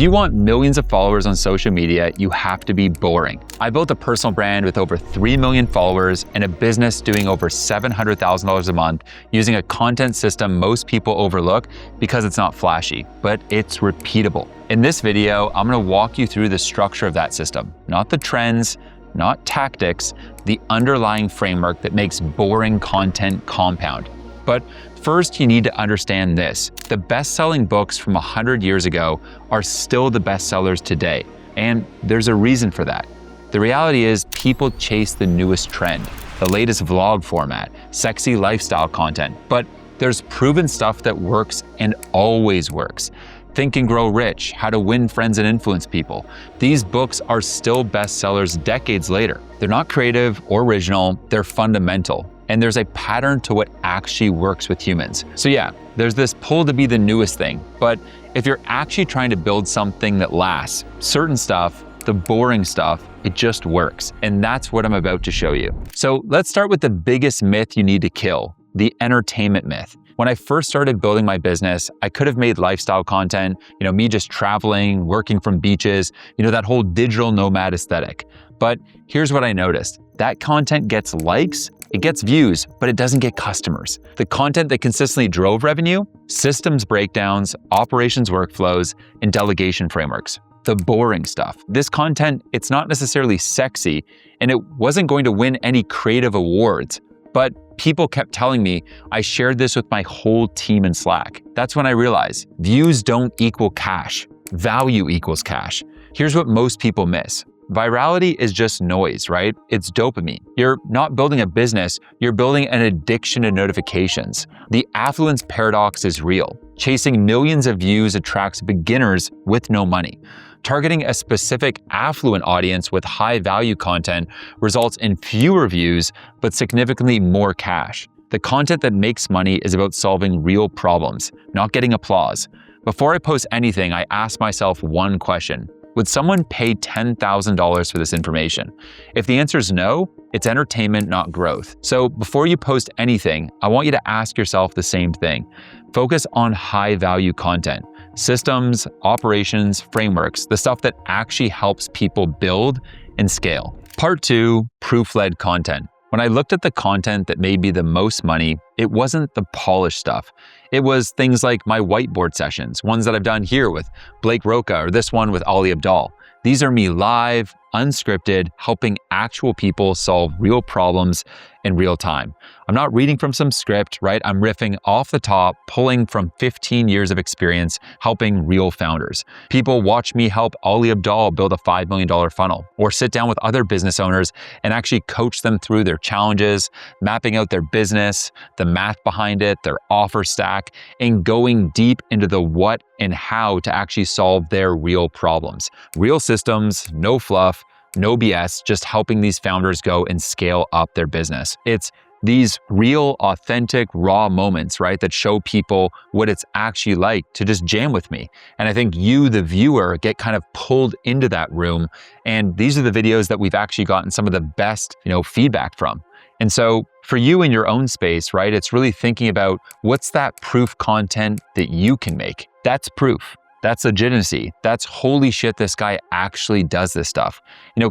you want millions of followers on social media, you have to be boring. I built a personal brand with over 3 million followers and a business doing over $700,000 a month using a content system most people overlook because it's not flashy, but it's repeatable. In this video, I'm gonna walk you through the structure of that system, not the trends, not tactics, the underlying framework that makes boring content compound. But first, you need to understand this. The best-selling books from 100 years ago are still the best sellers today, and there's a reason for that. The reality is people chase the newest trend, the latest vlog format, sexy lifestyle content, but there's proven stuff that works and always works. Think and Grow Rich, How to Win Friends and Influence People. These books are still bestsellers decades later. They're not creative or original, they're fundamental. And there's a pattern to what actually works with humans. So yeah, there's this pull to be the newest thing, but if you're actually trying to build something that lasts, certain stuff, the boring stuff, it just works. And that's what I'm about to show you. So let's start with the biggest myth you need to kill, the entertainment myth. When I first started building my business, I could have made lifestyle content, me just traveling, working from beaches, that whole digital nomad aesthetic. But here's what I noticed. That content gets likes, it gets views, but it doesn't get customers. The content that consistently drove revenue, systems breakdowns, operations workflows, and delegation frameworks. The boring stuff. This content, it's not necessarily sexy, and it wasn't going to win any creative awards, but people kept telling me I shared this with my whole team in Slack. That's when I realized views don't equal cash. Value equals cash. Here's what most people miss. Virality is just noise, right? It's dopamine. You're not building a business, you're building an addiction to notifications. The affluence paradox is real. Chasing millions of views attracts beginners with no money. Targeting a specific affluent audience with high value content results in fewer views, but significantly more cash. The content that makes money is about solving real problems, not getting applause. Before I post anything, I ask myself one question. Would someone pay $10,000 for this information? If the answer is no, it's entertainment, not growth. So before you post anything, I want you to ask yourself the same thing. Focus on high value content. Systems, operations, frameworks, the stuff that actually helps people build and scale. Part 2, proof-led content. When I looked at the content that made me the most money, it wasn't the polished stuff. It was things like my whiteboard sessions, ones that I've done here with Blake Roca or this one with Ali Abdaal. These are me live, unscripted, helping actual people solve real problems in real time. I'm not reading from some script, right? I'm riffing off the top, pulling from 15 years of experience, helping real founders. People watch me help Ali Abdaal build a $5 million funnel, or sit down with other business owners and actually coach them through their challenges, mapping out their business, the math behind it, their offer stack, and going deep into the what and how to actually solve their real problems. Real systems, no fluff, no BS, just helping these founders go and scale up their business. It's these real, authentic, raw moments, right, that show people what it's actually like to just jam with me. And I think you, the viewer, get kind of pulled into that room. And these are the videos that we've actually gotten some of the best, feedback from. And so for you in your own space, right, it's really thinking about what's that proof content that you can make. That's proof. That's legitimacy. That's holy shit, this guy actually does this stuff.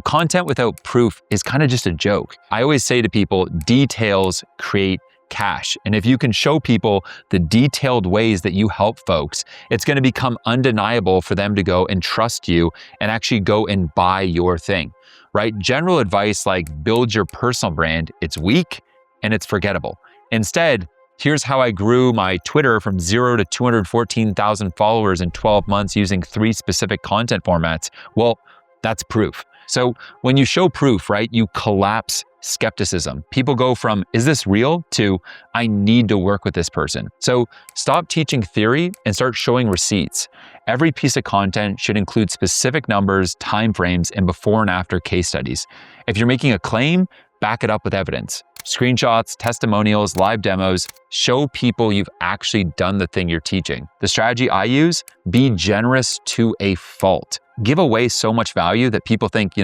Content without proof is kind of just a joke. I always say to people, details create cash. And if you can show people the detailed ways that you help folks, it's going to become undeniable for them to go and trust you and actually go and buy your thing, right? General advice like build your personal brand, it's weak and it's forgettable. Instead, here's how I grew my Twitter from 0 to 214,000 followers in 12 months using 3 specific content formats. Well, that's proof. So when you show proof, right, you collapse skepticism. People go from, is this real, to, I need to work with this person. So stop teaching theory and start showing receipts. Every piece of content should include specific numbers, timeframes, and before and after case studies. If you're making a claim, back it up with evidence. Screenshots, testimonials, live demos, show people you've actually done the thing you're teaching. The strategy I use, be generous to a fault. Give away so much value that people think,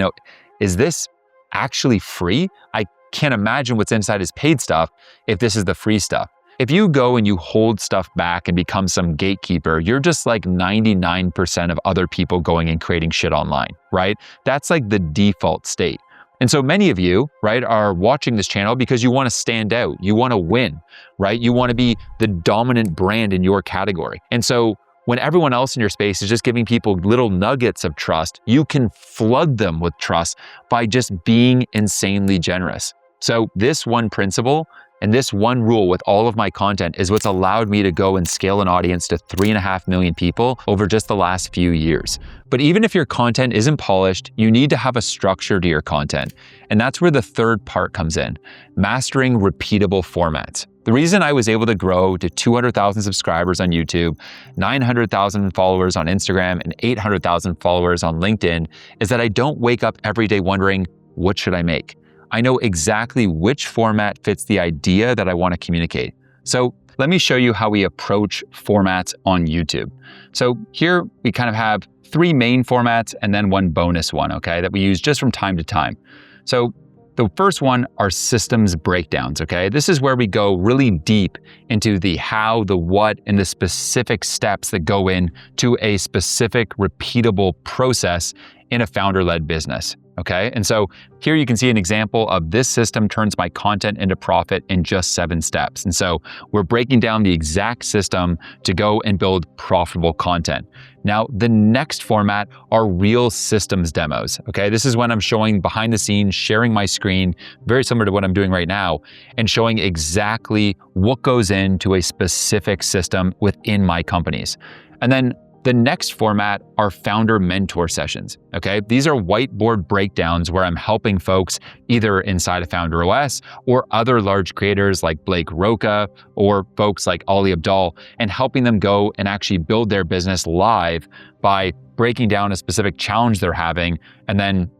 is this actually free? I can't imagine what's inside his paid stuff if this is the free stuff. If you go and you hold stuff back and become some gatekeeper, you're just like 99% of other people going and creating shit online, right? That's like the default state. And so many of you, right, are watching this channel because you want to stand out. You want to win, right? You want to be the dominant brand in your category. And so when everyone else in your space is just giving people little nuggets of trust, you can flood them with trust by just being insanely generous. So this one principle and this one rule with all of my content is what's allowed me to go and scale an audience to 3.5 million people over just the last few years. But even if your content isn't polished, you need to have a structure to your content. And that's where the third part comes in, mastering repeatable formats. The reason I was able to grow to 200,000 subscribers on YouTube, 900,000 followers on Instagram, and 800,000 followers on LinkedIn is that I don't wake up every day wondering, what should I make? I know exactly which format fits the idea that I want to communicate. So let me show you how we approach formats on YouTube. So here we kind of have 3 main formats and then one bonus one, okay, that we use just from time to time. So the first one are systems breakdowns, okay? This is where we go really deep into the how, the what, and the specific steps that go into a specific repeatable process in a founder-led business, okay? And so here you can see an example of this system turns my content into profit in just 7 steps. And so we're breaking down the exact system to go and build profitable content. Now, the next format are real systems demos, okay? This is when I'm showing behind the scenes, sharing my screen, very similar to what I'm doing right now, and showing exactly what goes into a specific system within my companies. And then the next format are founder mentor sessions, okay? These are whiteboard breakdowns where I'm helping folks either inside of Founder OS or other large creators like Blake Roca or folks like Ali Abdal and helping them go and actually build their business live by breaking down a specific challenge they're having and then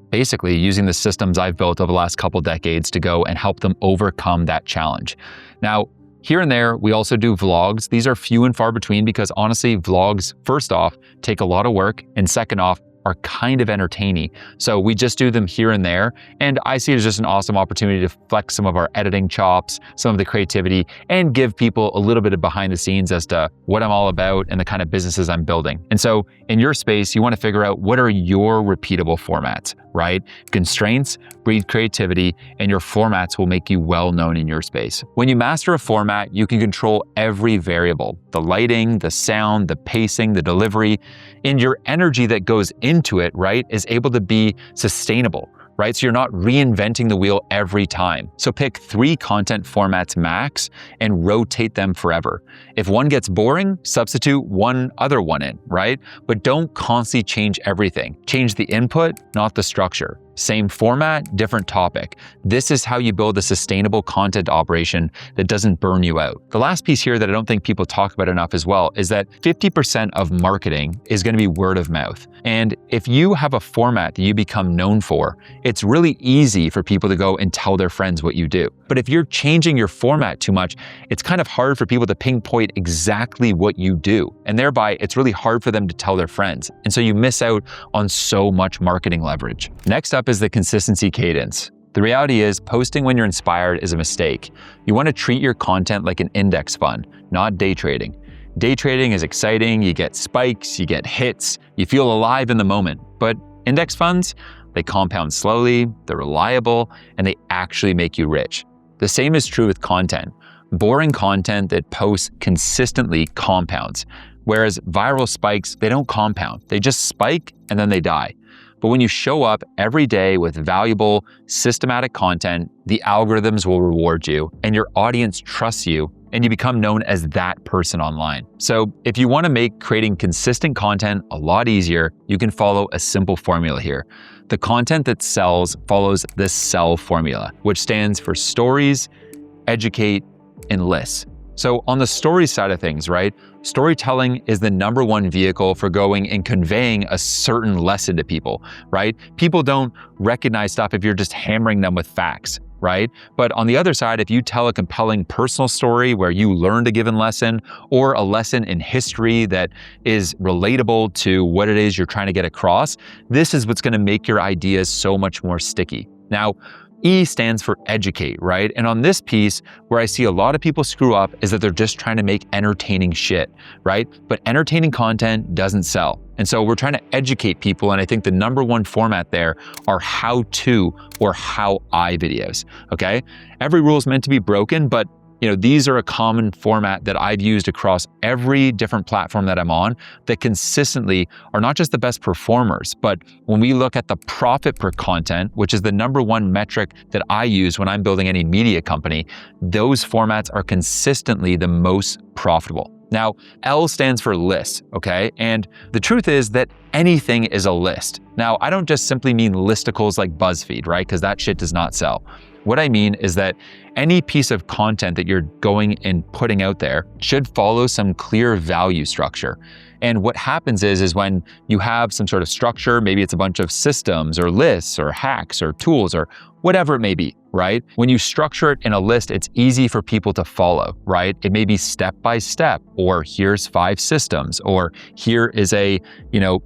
basically using the systems I've built over the last couple decades to go and help them overcome that challenge. Now, here and there, we also do vlogs. These are few and far between because honestly, vlogs, first off, take a lot of work, and second off, are kind of entertaining. So we just do them here and there. And I see it as just an awesome opportunity to flex some of our editing chops, some of the creativity, and give people a little bit of behind the scenes as to what I'm all about and the kind of businesses I'm building. And so in your space, you want to figure out what are your repeatable formats, right? Constraints breed creativity, and your formats will make you well known in your space. When you master a format, you can control every variable, the lighting, the sound, the pacing, the delivery, and your energy that goes into it, right, is able to be sustainable, right? So you're not reinventing the wheel every time. So pick 3 content formats max and rotate them forever. If one gets boring, substitute one other one in, right? But don't constantly change everything. Change the input, not the structure. Same format, different topic. This is how you build a sustainable content operation that doesn't burn you out. The last piece here that I don't think people talk about enough as well is that 50% of marketing is going to be word of mouth. And if you have a format that you become known for, it's really easy for people to go and tell their friends what you do. But if you're changing your format too much, it's kind of hard for people to pinpoint exactly what you do. And thereby, it's really hard for them to tell their friends. And so you miss out on so much marketing leverage. Next up is the consistency cadence. The reality is posting when you're inspired is a mistake. You want to treat your content like an index fund, not day trading. Day trading is exciting, you get spikes, you get hits, you feel alive in the moment. But index funds, they compound slowly, they're reliable, and they actually make you rich. The same is true with content. Boring content that posts consistently compounds, whereas viral spikes, they don't compound. They just spike and then they die. But when you show up every day with valuable, systematic content, the algorithms will reward you and your audience trusts you and you become known as that person online. So if you want to make creating consistent content a lot easier, you can follow a simple formula here. The content that sells follows the SELL formula, which stands for stories, educate, and lists. So on the story side of things, right? Storytelling is the #1 vehicle for going and conveying a certain lesson to people, right? People don't recognize stuff if you're just hammering them with facts, right? But on the other side, if you tell a compelling personal story where you learned a given lesson or a lesson in history that is relatable to what it is you're trying to get across, this is what's going to make your ideas so much more sticky. Now, E stands for educate, right? And on this piece, where I see a lot of people screw up is that they're just trying to make entertaining shit, right? But entertaining content doesn't sell. And so we're trying to educate people. And I think the number one format there are how-to or how-I videos, okay? Every rule is meant to be broken, but these are a common format that I've used across every different platform that I'm on that consistently are not just the best performers, but when we look at the profit per content, which is the number one metric that I use when I'm building any media company, those formats are consistently the most profitable. Now, L stands for list, okay? And the truth is that anything is a list. Now, I don't just simply mean listicles like BuzzFeed, right? Because that shit does not sell. What I mean is that any piece of content that you're going and putting out there should follow some clear value structure. And what happens is when you have some sort of structure, maybe it's a bunch of systems or lists or hacks or tools or whatever it may be, right? When you structure it in a list, it's easy for people to follow, right? It may be step by step, or here's 5 systems, or here is a,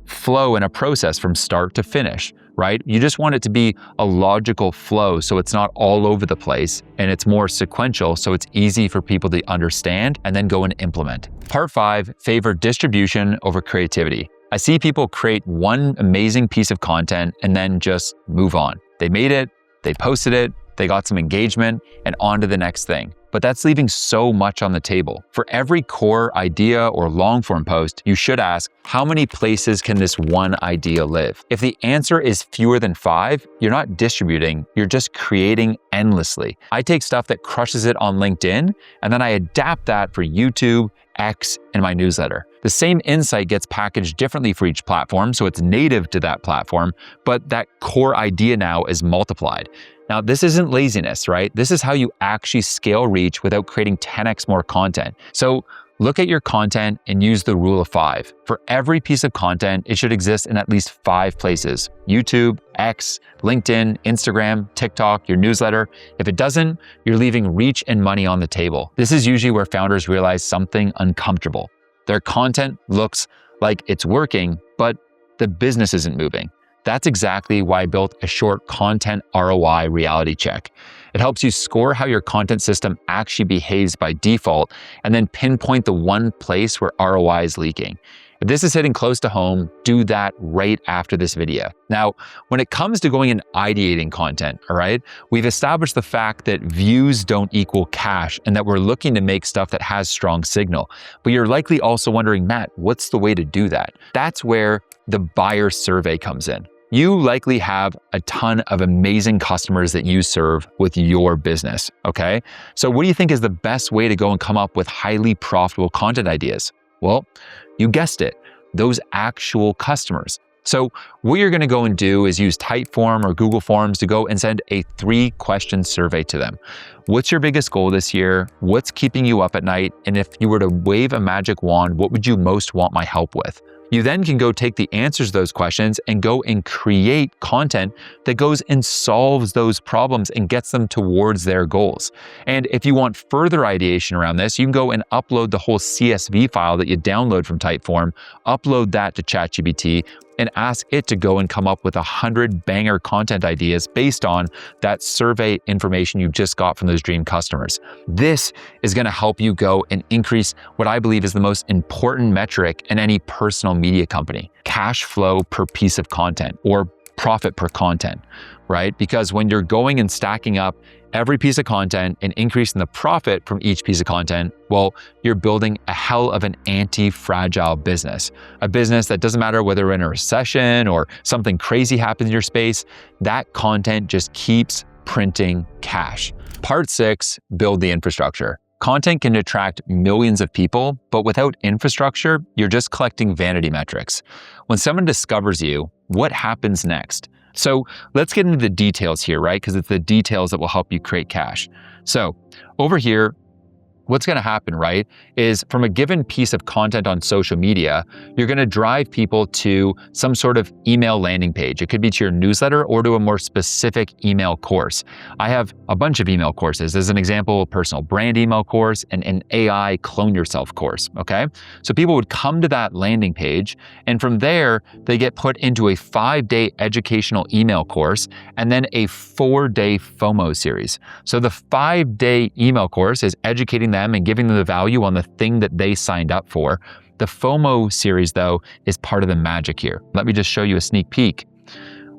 flow and a process from start to finish, right? You just want it to be a logical flow so it's not all over the place and it's more sequential so it's easy for people to understand and then go and implement. Part 5, favor distribution over creativity. I see people create one amazing piece of content and then just move on. They made it, they posted it, they got some engagement, and on to the next thing. But that's leaving so much on the table. For every core idea or long form post, you should ask, how many places can this one idea live? If the answer is fewer than 5, you're not distributing, you're just creating endlessly. I take stuff that crushes it on LinkedIn, and then I adapt that for YouTube, X, and my newsletter. The same insight gets packaged differently for each platform, so it's native to that platform, but that core idea now is multiplied. Now, this isn't laziness, right? This is how you actually scale reach without creating 10x more content. So look at your content and use the rule of 5. For every piece of content, it should exist in at least 5 places: YouTube, X, LinkedIn, Instagram, TikTok, your newsletter. If it doesn't, you're leaving reach and money on the table. This is usually where founders realize something uncomfortable. Their content looks like it's working, but the business isn't moving. That's exactly why I built a short content ROI reality check. It helps you score how your content system actually behaves by default and then pinpoint the one place where ROI is leaking. If this is hitting close to home, do that right after this video. Now, when it comes to going and ideating content, all right, we've established the fact that views don't equal cash and that we're looking to make stuff that has strong signal. But you're likely also wondering, Matt, what's the way to do that? That's where the buyer survey comes in. You likely have a ton of amazing customers that you serve with your business, okay? So what do you think is the best way to go and come up with highly profitable content ideas? Well, you guessed it, those actual customers. So what you're gonna go and do is use Typeform or Google Forms to go and send a 3-question survey to them. What's your biggest goal this year? What's keeping you up at night? And if you were to wave a magic wand, what would you most want my help with? You then can go take the answers to those questions and go and create content that goes and solves those problems and gets them towards their goals. And if you want further ideation around this, you can go and upload the whole CSV file that you download from Typeform, upload that to ChatGPT, and ask it to go and come up with 100 banger content ideas based on that survey information you just got from those dream customers. This is gonna help you go and increase what I believe is the most important metric in any personal media company: cash flow per piece of content, or profit per content, right? Because when you're going and stacking up every piece of content and increasing the profit from each piece of content, well, you're building a hell of an anti-fragile business. A business that doesn't matter whether we're in a recession or something crazy happens in your space, that content just keeps printing cash. Part 6, build the infrastructure. Content can attract millions of people, but without infrastructure, you're just collecting vanity metrics. When someone discovers you, what happens next? So let's get into the details here, right? Because it's the details that will help you create cash. So over here, what's going to happen, right, is from a given piece of content on social media, you're going to drive people to some sort of email landing page. It could be to your newsletter or to a more specific email course. I have a bunch of email courses. As an example, a personal brand email course and an AI clone yourself course, okay? So people would come to that landing page, and from there, they get put into a 5-day educational email course and then a 4-day FOMO series. So the 5-day email course is educating them and giving them the value on the thing that they signed up for. The FOMO series, though, is part of the magic here. Let me just show you a sneak peek.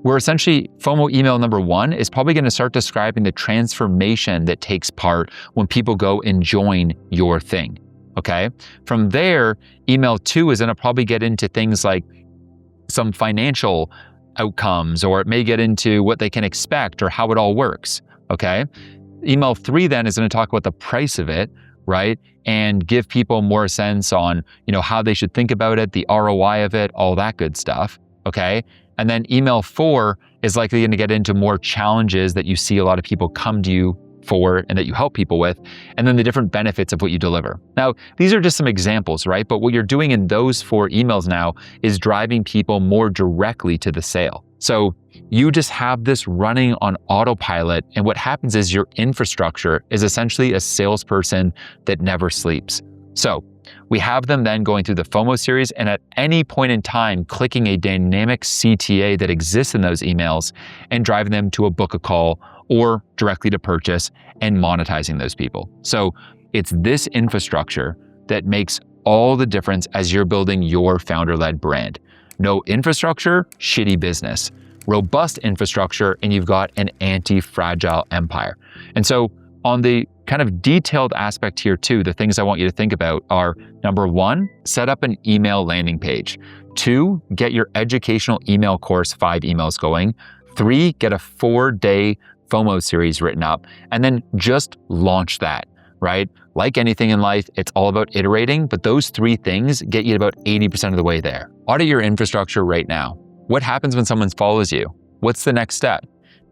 Where essentially FOMO email number 1 is probably going to start describing the transformation that takes part when people go and join your thing, okay? From there, email 2 is going to probably get into things like some financial outcomes, or it may get into what they can expect or how it all works, okay? Email 3 then is going to talk about the price of it, right? And give people more sense on, how they should think about it, the ROI of it, all that good stuff, okay? And then email 4 is likely going to get into more challenges that you see a lot of people come to you for and that you help people with, and then the different benefits of what you deliver. Now, these are just some examples, right? But what you're doing in those 4 emails now is driving people more directly to the sale. So you just have this running on autopilot, and what happens is your infrastructure is essentially a salesperson that never sleeps. So we have them then going through the FOMO series, and at any point in time, clicking a dynamic CTA that exists in those emails and driving them to a book a call or directly to purchase and monetizing those people. So it's this infrastructure that makes all the difference as you're building your founder-led brand. No infrastructure, shitty business. Robust infrastructure, and you've got an anti-fragile empire. And so on the kind of detailed aspect here too, the things I want you to think about are, number 1, set up an email landing page. 2, get your educational email course 5 emails going. 3, get a 4-day FOMO series written up, and then just launch that, right? Like anything in life, it's all about iterating, but those 3 things get you about 80% of the way there. Audit your infrastructure right now. What happens when someone follows you? What's the next step?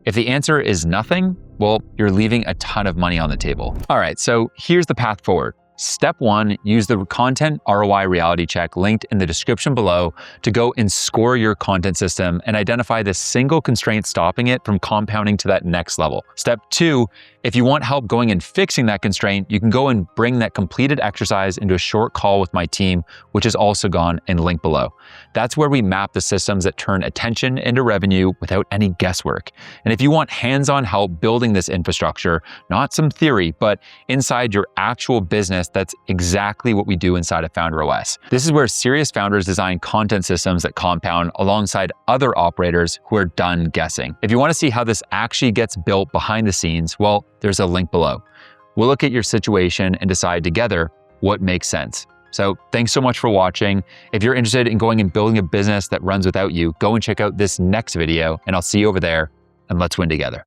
If the answer is nothing, well, you're leaving a ton of money on the table. All right, so here's the path forward. Step 1, use the content ROI reality check linked in the description below to go and score your content system and identify the single constraint stopping it from compounding to that next level. Step 2, if you want help going and fixing that constraint, you can go and bring that completed exercise into a short call with my team, which is also gone and linked below. That's where we map the systems that turn attention into revenue without any guesswork. And if you want hands-on help building this infrastructure, not some theory, but inside your actual business, that's exactly what we do inside of FounderOS. This is where serious founders design content systems that compound alongside other operators who are done guessing. If you want to see how this actually gets built behind the scenes, well, there's a link below. We'll look at your situation and decide together what makes sense. So thanks so much for watching. If you're interested in going and building a business that runs without you, go and check out this next video, and I'll see you over there, and let's win together.